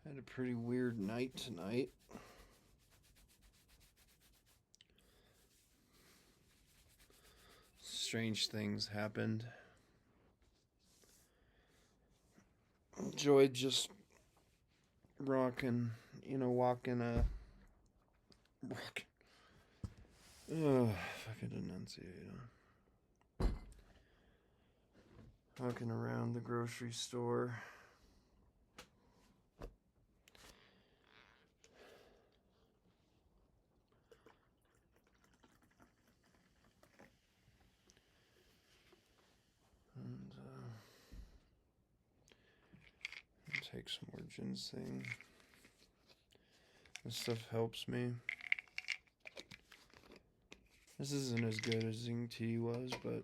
Had a pretty weird night tonight. Strange things happened. Enjoyed just walking fucking enunciate. Walking around the grocery store. And take some more ginseng. This stuff helps me. This isn't as good as zinc tea was, but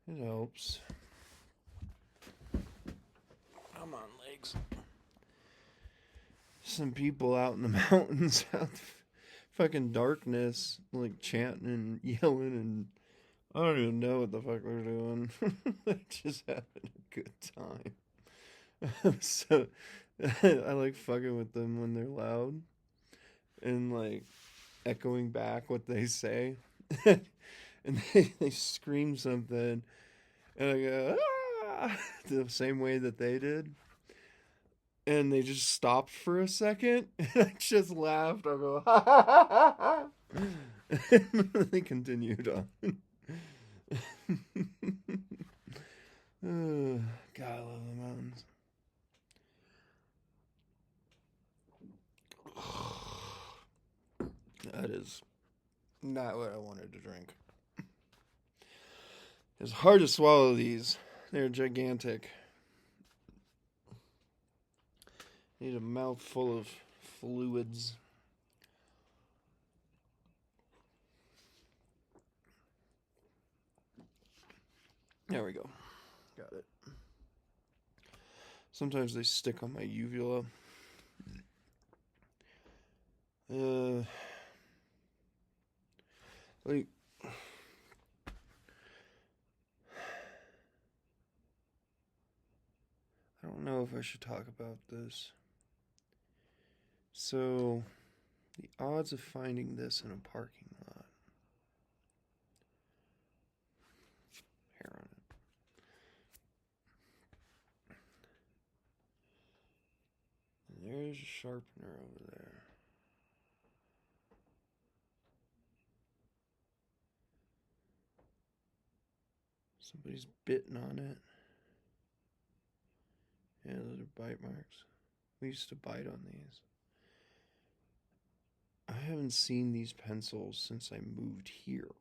it helps. Come on, legs. Some people out in the mountains, out in fucking darkness, like chanting and yelling, and I don't even know what the fuck they're doing. They're just having a good time. So I like fucking with them when they're loud and like echoing back what they say. And they scream something, and I go, ah! The same way that they did. And they just stopped for a second, and I just laughed. I go, ha ha ha ha ha. And they continued on. God, I love the mountains. That is not what I wanted to drink. It's hard to swallow these. They're gigantic. Need a mouthful of fluids. There we go. Got it. Sometimes they stick on my uvula. Like, I don't know if I should talk about this. So, the odds of finding this in a parking lot. Hair on it. And there's a sharpener over there. Somebody's bitten on it. Yeah, those are bite marks. We used to bite on these. I haven't seen these pencils since I moved here.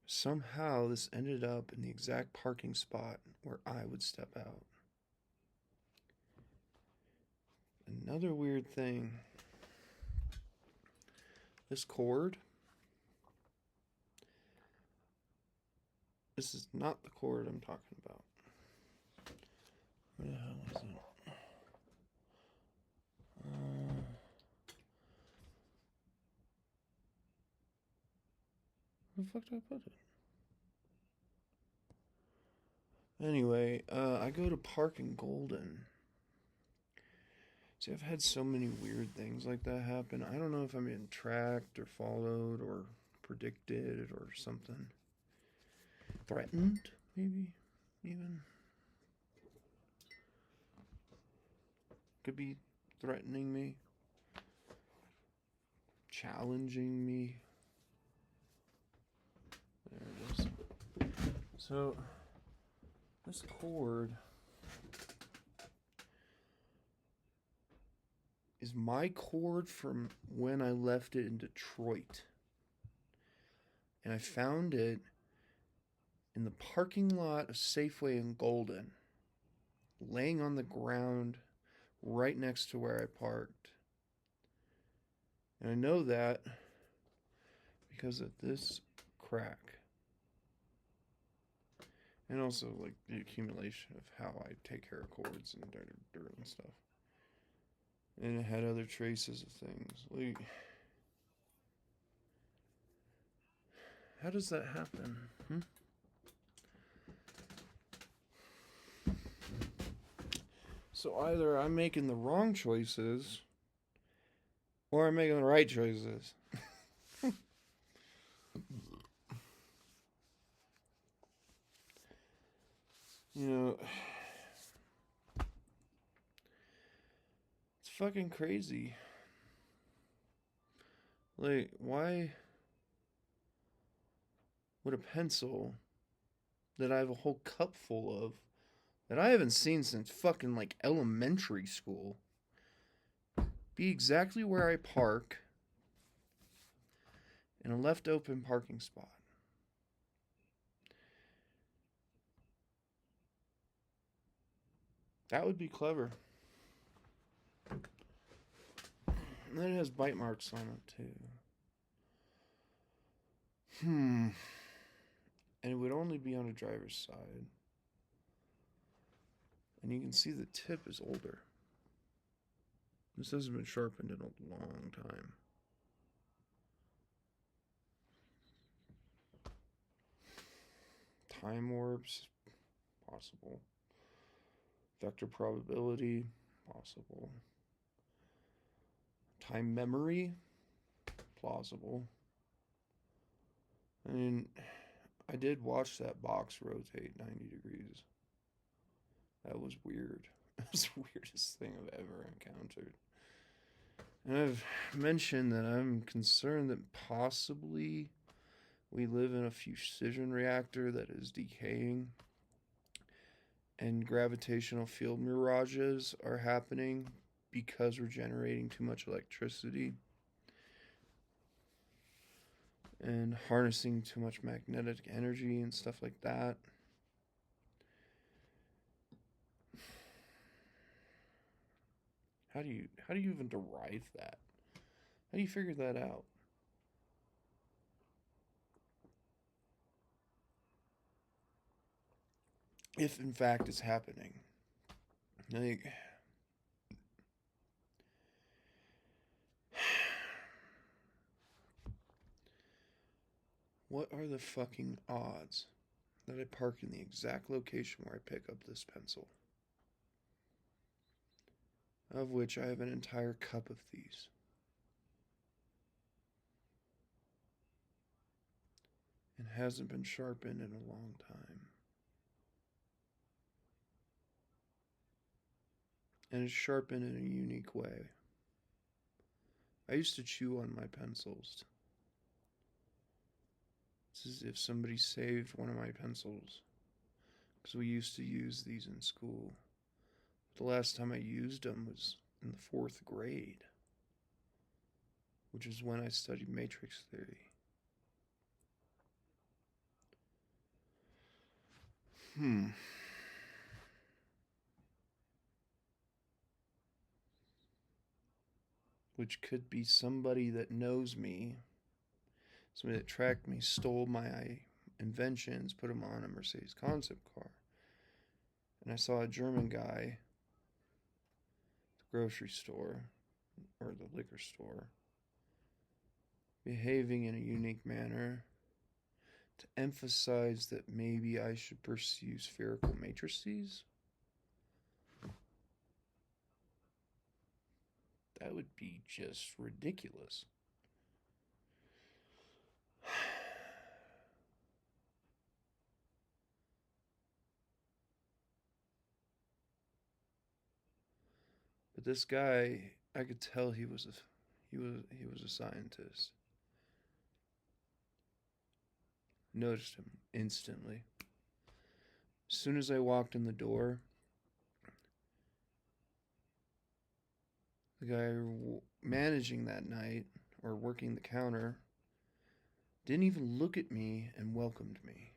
Somehow this ended up in the exact parking spot where I would step out. Another weird thing. This cord. This is not the cord I'm talking about. Where the hell is it? Where the fuck did I put it? Anyway, I go to park in Golden. See, I've had so many weird things like that happen. I don't know if I'm being tracked or followed or predicted or something. Threatened, maybe, even. Could be threatening me. Challenging me. There it is. So, this cord is my cord from when I left it in Detroit. And I found it in the parking lot of Safeway in Golden, laying on the ground right next to where I parked. And I know that because of this crack. And also, like, the accumulation of how I take care of cords and dirt and stuff. And it had other traces of things. Like, how does that happen? So either I'm making the wrong choices or I'm making the right choices. You know, it's fucking crazy. Like, why would a pencil that I have a whole cup full of that I haven't seen since fucking like elementary school be exactly where I park in a left open parking spot? That would be clever. And then it has bite marks on it too. And it would only be on a driver's side. And you can see the tip is older. This hasn't been sharpened in a long time. Time orbs, possible. Vector probability, possible. Time memory, plausible. I mean, I did watch that box rotate 90 degrees. That was weird. It was the weirdest thing I've ever encountered. And I've mentioned that I'm concerned that possibly we live in a fusion reactor that is decaying and gravitational field mirages are happening because we're generating too much electricity and harnessing too much magnetic energy and stuff like that. How do you even derive that? How do you figure that out? If in fact it's happening. Like, what are the fucking odds that I park in the exact location where I pick up this pencil? Of which I have an entire cup of these. It hasn't been sharpened in a long time. And it's sharpened in a unique way. I used to chew on my pencils. It's as if somebody saved one of my pencils. Because we used to use these in school. The last time I used them was in the 4th grade, which is when I studied matrix theory. Which could be somebody that knows me, somebody that tracked me, stole my inventions, put them on a Mercedes concept car. And I saw a German guy at the grocery store or the liquor store behaving in a unique manner to emphasize that maybe I should pursue spherical matrices. That would be just ridiculous. But this guy, I could tell he was a scientist. Noticed him instantly. As soon as I walked in the door, the guy managing that night or working the counter didn't even look at me and welcomed me.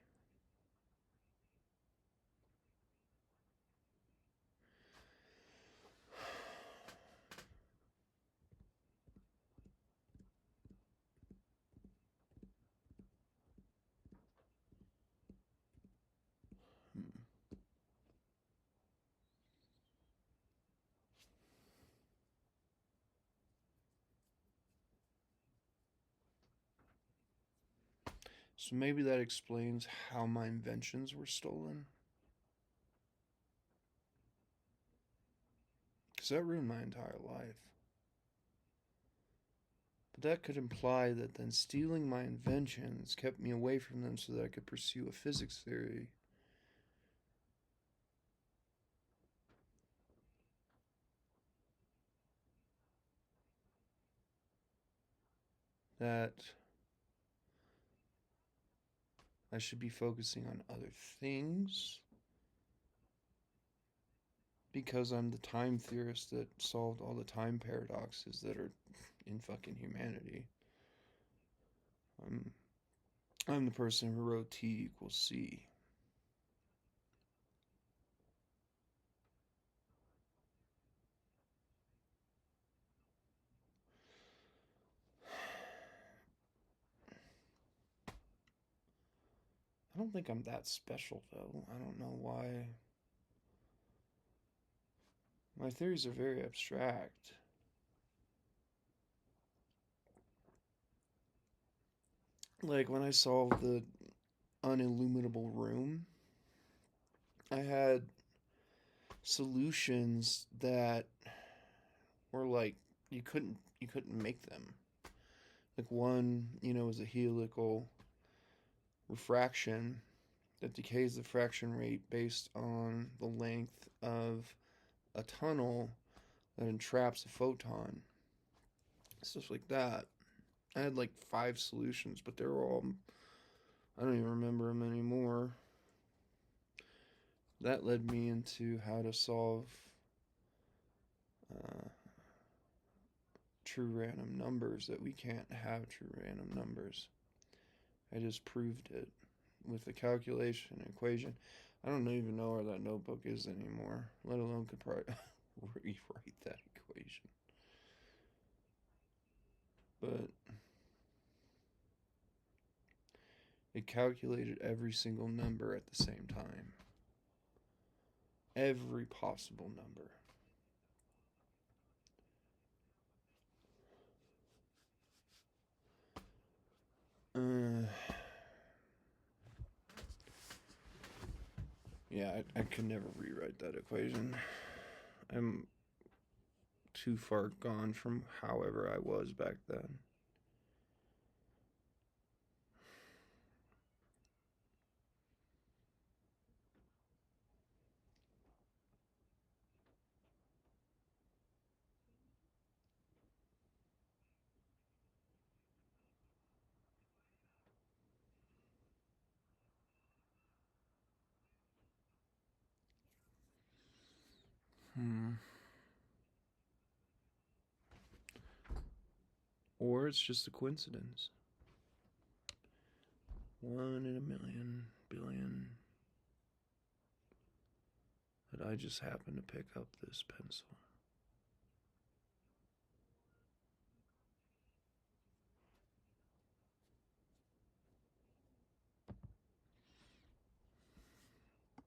So maybe that explains how my inventions were stolen. Because that ruined my entire life. But that could imply that then stealing my inventions kept me away from them so that I could pursue a physics theory. That I should be focusing on other things because I'm the time theorist that solved all the time paradoxes that are in fucking humanity. I'm the person who wrote T equals C. I don't think I'm that special though. I don't know why. My theories are very abstract. Like when I solved the unilluminable room, I had solutions that were like you couldn't make them. Like one, is a helical refraction that decays the fraction rate based on the length of a tunnel that entraps a photon. Stuff like that. I had like 5 solutions, but they were all, I don't even remember them anymore. That led me into how to solve uh, true random numbers, that we can't have true random numbers. I just proved it with a calculation equation. I don't even know where that notebook is anymore, let alone could probably rewrite that equation. But it calculated every single number at the same time. Every possible number. Yeah, I could never rewrite that equation. I'm too far gone from however I was back then. Or it's just a coincidence. 1 in a million billion that I just happened to pick up this pencil.